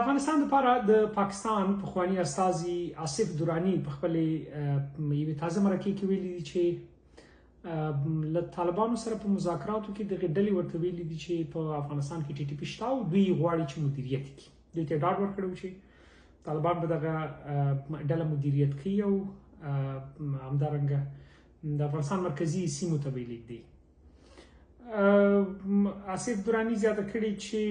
افغانستان لپاره د پاکستان پخوانی استازي آصف دراني په خپل یوه تازه مرکه کې ویلي دي چې له طالبانو سره په مذاکراتو کې دغه ډلې ورته ویلي دي چې په افغانستان کې ټي ټي پی شته او دوی غواړي چې مدیریت کړي. دوی ته ډاډ ورکړی چې طالبان به دغه ډله مدیریت کوي او همدارنګه د افغانستان مرکزي سیمو ته به لیږدي. آصف دراني زیاته کړې چې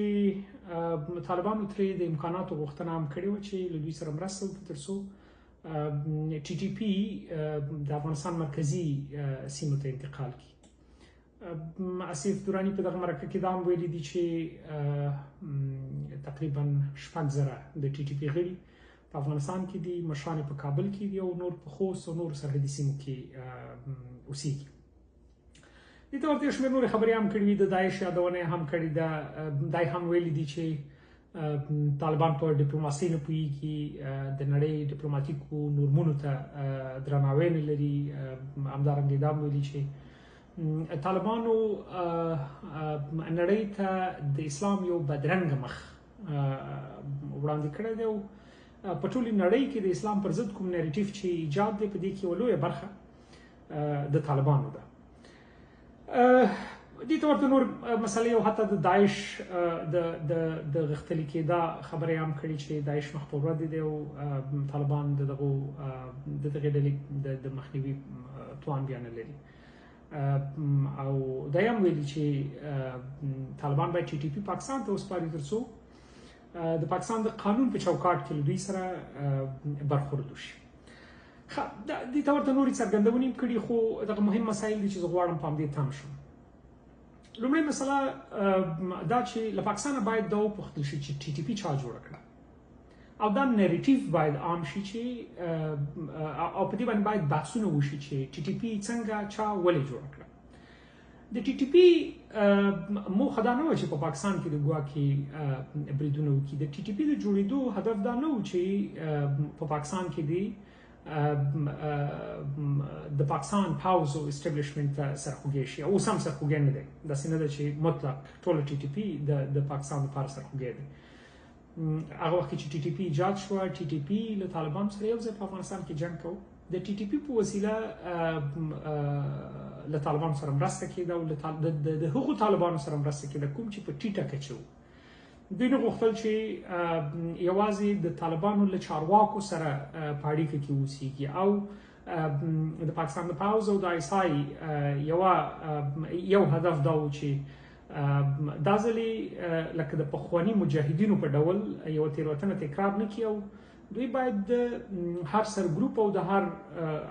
طالبانو ترې د امکاناتو غوښتنه هم کړې وه چې له دوی سره مرسته وکړي ترڅو ټي ټي پی د افغانستان مرکزي سیمو ته انتقال کړي. آصف دراني په دغه مرکه کې دا هم ویلي دي چې تقریبا 6,000 د ټي ټي پی غړي په افغانستان کې دي، مشران په کابل کې دي او نور په خوست او نور سرحدي سیمو کې اوسېږي. دې ته ورته یو شمېر نورې خبرې هم کړي وي، د داعش یادونه هم کړې ده. دا هم ویلي دي چې طالبان په ډیپلوماسۍ نه پوهېږي، د نړۍ ډیپلوماتیکو نورمونو ته درناوی نه لري. همدارنګه دا هم ویلي چې طالبانو نړۍ ته د اسلام یو بدرنګه مخ وړاندې کړی دی او په ټولې نړۍ کې د اسلام پر ضد کوم نریټیف چې ایجاد دی په دې کې یوه لویه برخه د طالبانو ده. دې ته ورته نور مسلې او حتی د داعش د غښتلي کېدا خبرې هم کړي چې داعش مخ په ورد دی او طالبان د دغې ډلې د مخنیوي توان بیا نه لري. او دا هم ویلي چې طالبان باید ټي ټي پی پاکستان ته وسپاري ترڅو د پاکستان د قانون په چوکاټ کې له دوی سره برخورد وشي. دې ته ورته نورې څرګندونې هم کړي، خو دغه مهم مسایل دي چې زه غواړم په همدې تم شم. لومړۍ مسله دا چې له پاکستانه باید دا وپوښتل شي چې ټي ټي پی چا جوړه کړه او دا نریټیف باید عام شي چې او په دې باندې باید بحثونه وشي چې ټي ټي پی څنګه چا ولې جوړه کړه. د ټي ټي پی موخه دا نه وه چې په پاکستان کې د ګواکې بریدونه وکړي. د ټي ټي پی د جوړېدو هدف دا نه و چې په پاکستان کې دی د پاکستان پاوز او اسټابلیشمنټ ته سرخوږی شي او اوس هم سرخوږی نه دی. داسې نه ده چې مطلق ټوله ټي ټي پی د پاکستان لپاره سرخوږی دی. هغه وخت کې چې ټي ټي پی ایجاد شوه، ټي ټي پی له طالبانو سره یو ځای په افغانستان کې جنګ کوو. د ټي ټي پی په وسیله له طالبانو سره مرسته کېده او د هغو طالبانو سره مرسته کېده کوم چې په ټیټه کچه وو. دوی نه غوښتل چې یوازې د طالبانو له چارواکو سره په اړیکه کې اوسېږي او د پاکستان د پاوز او د آیسای یو هدف دا و چې دا ځلې لکه د پخواني مجاهدینو په ډول یوه تېروتنه تکرار نه کړي او دوی باید د هر سرګروپ او د هر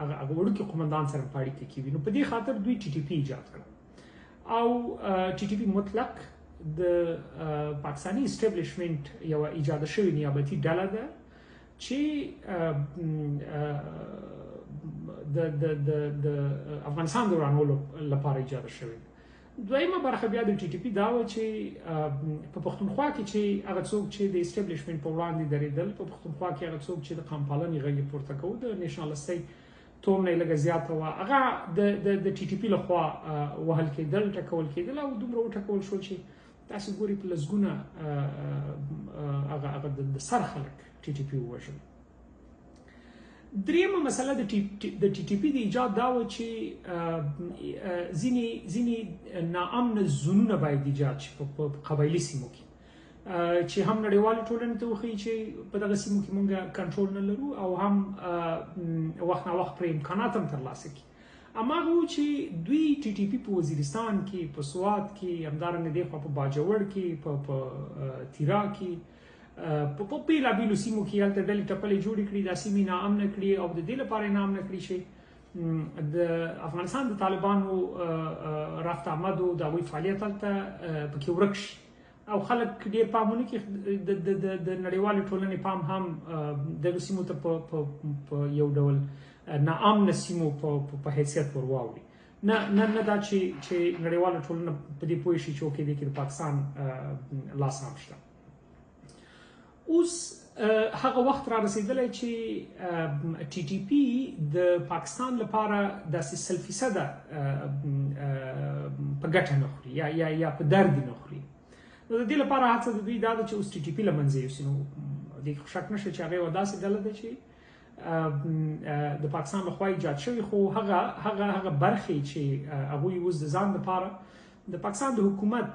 هغه وړوکي قومندان سره په اړیکه کې وي. نو په دې خاطر دوی ټي ټي پی ایجاد کړه او ټي ټي پی مطلق د پاکستاني اسټابلیشمنټ یوه ایجاده شوې نیابتي ډله ده چې د افغانستان د ورانولو لپاره ایجاده شوې ده. دویمه برخه بیا د ټي ټي پی دا وه چې په پښتونخوا کې چې هغه څوک چې د اسټابلیشمنټ په وړاندې درېدل، په پښتونخوا کې هغه څوک چې د قام پالنې غږ یې پورته کوو، د نیشنالستۍ توم نه یې لږه زیاته وه، هغه د ټي ټي پی لخوا وهل کېدل، ټکول کېدل او دومره وټکول شول چې تاسو ګورئ په لسګونه هغه د سر خلک ټي ټي پی ووژل. درېیمه مسله د ټي ټي پی د ایجاد دا وه چې ځینې ناامنه زونونه باید ایجاد شي په قبایلي سیمو کې چې هم نړیوالې ټولنې ته وښیي چې په دغه سیمو کې موږ کنټرول نه لرو او هم وخت نا وخت پرې امکانات هم ترلاسه کړي. هماغه و چې دوی ټي ټي پی په وزیرستان کې، په سوات کې، همدارنګه دې خوا په باجوړ کې، په تیرا کې، په بېلابېلو سیمو کې هلته ډلې ټپلې جوړې کړي، دا سیمې ناامنه کړي او د دې لپاره یې ناامنه کړي چې د افغانستان د طالبانو رفت آمد او د هغوی فعالیت هلته پکې ورک شي او خلک ډېر پام ونه کړي. د نړیوالې ټولنې پام هم دغو سیمو ته په یو ډول ناامنه سیمو په حیثیت ور واوړي. نه دا چې نړیواله ټولنه په دې پوه شي چې اوکې دې کې د پاکستان لاس هم شته. اوس هغه وخت را رسېدلی چې ټي ټي پی د پاکستان لپاره داسې 100% په ګټه نه خوري یا په درد نه خوري. نو د دې لپاره هڅه د دوی دا ده چې اوس ټي ټي پی له منځه یوسي. نو د شک نشته چې هغه وداسې ډله ده چې د پاکستان لخوا ایجاد شوی، خو هغه برخې چې هغوی اوس د ځان لپاره د پاکستان د حکومت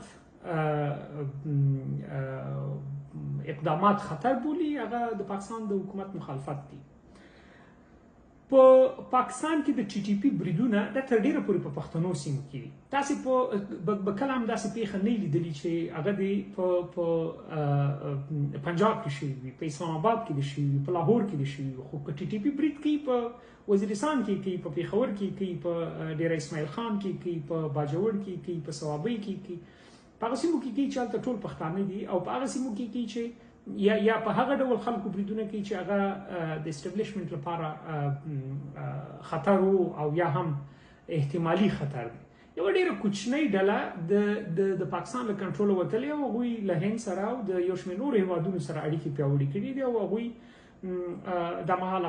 اقدامات خطر بولي، هغه د پاکستان د حکومت مخالفت دي. په پاکستان کې د ټي ټي پی بریدونه د تر ډیره پورې په پښتنو سیمو کې دي. تاسو په کله هم داسې پیښه نه لیدلې چې هغه د په پنجاب کې شي، په اسلام آباد کې دي شي، په لاهور کې دي شي، خو په ټي ټي پی برید کې په وزیرستان کې په پیښور کې په ډیره اسماعیل خان کې په باجوړ کې په صوابۍ کې په هغه سیمو کې چې هلته ټول پښتانه دي، او په هغه سیمو کې چې یا په هغه ډول خلکو بریدونه کوي چې هغه د اسټابلیشمنت لپاره خطر او یا هم احتمالي خطر دی. یو ډیره کوچنۍ ډله د پاکستان له کنټرول وتلې او هغوی له هند سره او د یو شمېر نورو هیوادونو سره اړیکې پیاوړې کړي دي، او هغوی دا مهال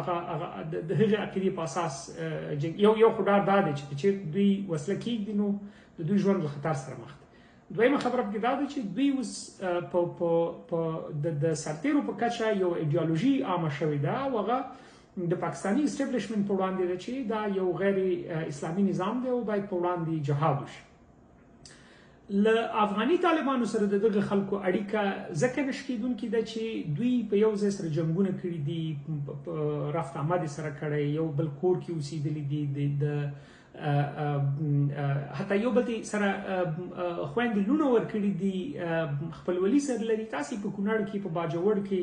د هغې عقیدې په اساس یو خو ډار دا دی چې دوی وسله کېږدي نو د دوی ژوند له خطر سره مخ دی. دویمه خبره پکې دا ده چې دوی اوس د سرتیرو په کچه یو ایډیالوژي عامه شوې ده، او هغه د پاکستاني اسټابلیشمنت په وړاندې ده چې دا یو غیر اسلامي نظام دی او باید په وړاندې جهاد وشي. له افغاني طالبانو سره د دغه خلکو اړیکه ځکه نشي کېدونکې ده چې دوی په یو ځای سره جنګونه کړي دي، رفت آمد سره کړی، یو بل کور کې اوسېدلي دي، حتی یو بل سره خویندې لونه ورکړي دي، خپلولي سره لري. تاسې په کونړ کې، په باجوړ کې،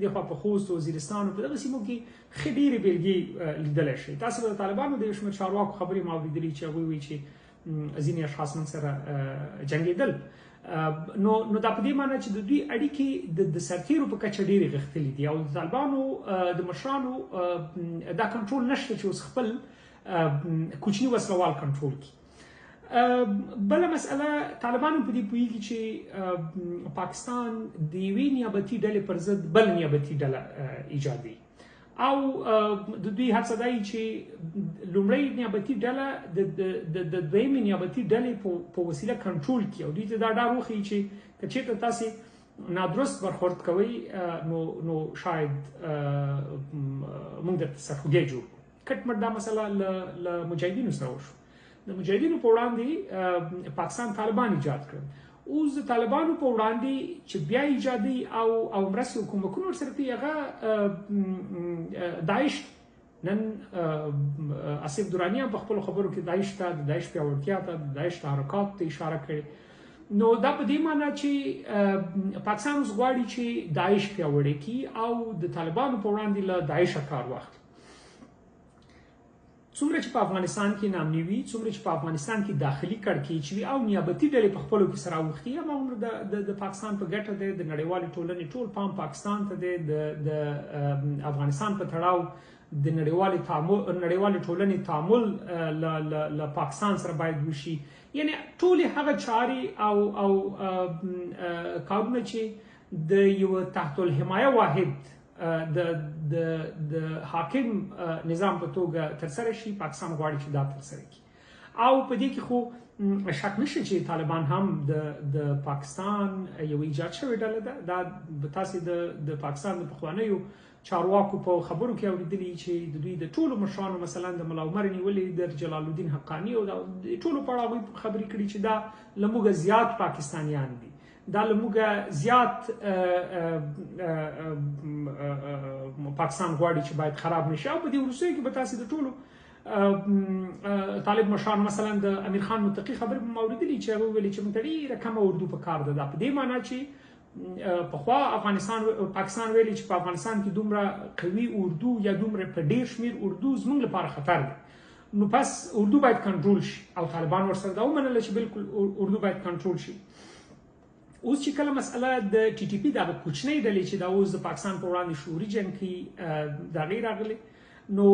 دخوا په خوست، وزیرستان، په دغه سیمو کې ښې ډېرې بېلګې لیدلی شئ. تاسو به د طالبانو د یو شمېر چارواکو خبرې ما اورېدلي چې هغوی وایي چې ځینې اشخاص موږ سره جنګېدل. نو دا په دې معنی چې د دوی اړیکې د سرتیرو په کچه ډېرې غښتلې دي، او د طالبانو د مشرانو دا کنټرول نشته چې اوس خپل کوچني وسلوال کنټرول کړي. بله مسئله، طالبانو په دې پوهېږي چې پاکستان د یوې نیابتي ډلې پر ضد بل نیابتي ډله ایجادوي، او د دوی هڅه دا چې لومړی نیابتي ډله د دویمې نیابتي ډلې په وسیله کنټرول کړي، او دوی ته دا ډار وښیي چې که چېرته تاسې نادرست برخورد کوئ نو شاید موږ درته سرخوږی جوړ کړو. کټ مټ دا مسله له مجاهدینو سره وشو. د مجاهدینو په وړاندې پاکستان طالبان ایجاد کړل. اوس د طالبانو په وړاندې چې بیا ایجادي او مرستې حکومتونه ورسره کوي، هغه داعش. نن اسف دراني هم په خپلو خبرو کې داعش ته، د داعش پیاوړتیا ته، د داعش تحرکاتو ته اشاره کړې. نو دا په دې معنی چې پاکستان اوس غواړي چې داعش پیاوړی کړي او د طالبانو په وړاندې له داعشه کار واخلي. څومره چې په افغانستان کې نامني وي، څومره چې په افغانستان کې داخلي کړکېچ وي او نیابتي ډلې په خپلو کې سره اوښتي، هماغومره د پاکستان په ګټه دی. د نړیوالې ټولنې ټول پام پاکستان ته دی. د افغانستان په تړاو د نړیوالې ټولنې تعامل له پاکستان سره باید وشي. یعنی ټولې هغه چارې او کارونه چې د یو تحت الحمایه واحد د حاکم نظام په توګه ترسره شي، پاکستان غواړي چې دا ترسره کړي. او په دې کې خو شک نشته چې طالبان هم د پاکستان یو ایجاد شوې ډله ده. دا تاسې د پاکستان د پخوانیو چارواکو په خبرو کې اورېدلي چې د دوی د ټولو مشرانو، مثلا د ملا عمر نیولي، د جلال الدین حقاني، او د ټولو په اړه هغوی خبرې کړي چې دا له موږ زیات پاکستانیان دي، دا له موږ زیات پاکستان غواړي چې باید خراب نشي. او په دې وروستیو کې به تاسې د ټولو طالب مشران، مثلا د امیر خان متقي خبرې به ما اورېدلي چې هغه ویلي چې موږ ته ډېره کمه اردو په کار ده. دا په دې معنی چې پخوا پاکستان ویلي چې په افغانستان کې دومره قوي اردو یا دومره په ډېر شمېر اردو زموږ لپاره خطر دی، نو پس اردو باید کنټرول شي، او طالبان ورسره دا ومنله چې بالکل اردو باید کنټرول شي. اوس چې کله مسئله د ټي ټي پی دغه کوچنۍ ډلې چې دا اوس د پاکستان په وړاندې شعوري جنګ کوي د هغې راغلې، نو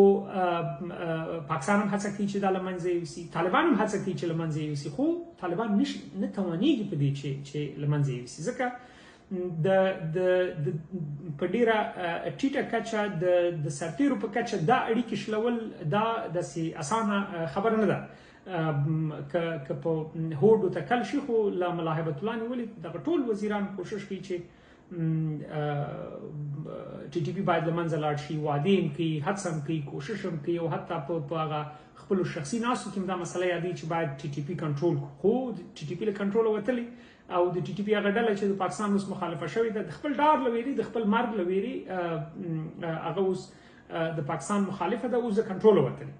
پاکستان هم هڅه کوي چې دا له منځه یوسي، طالبان هم هڅه کوي چې له منځه یوسي، خو طالبان نه توانېږي په دې چې له منځه یوسي، ځکه په ډېره ټیټه کچه د سرتیرو په کچه دا اړیکې شلول دا داسې اسانه خبره نه ده. که په هوډ وتکل شي، خو له ملا هیبت الله نیولې دغه ټول وزیران کوشش کوي چې ټي ټي پی باید له منځه لاړ شي، وعدې هم کوي، هڅه هم کوي، کوشش هم کوي، او حتی په هغه خپلو شخصي ناستو کې هم دا مسله یادوي چې باید ټي ټي پی کنټرول کړو. خو ټي ټي پی له کنټروله وتلې او د ټي ټي پی هغه ډله چې د پاکستان اوس مخالفه شوې ده، د خپل ډار له ویرې، د خپل مرګ له ویرې هغه اوس د پاکستان مخالفه ده، اوس د کنټروله وتلې.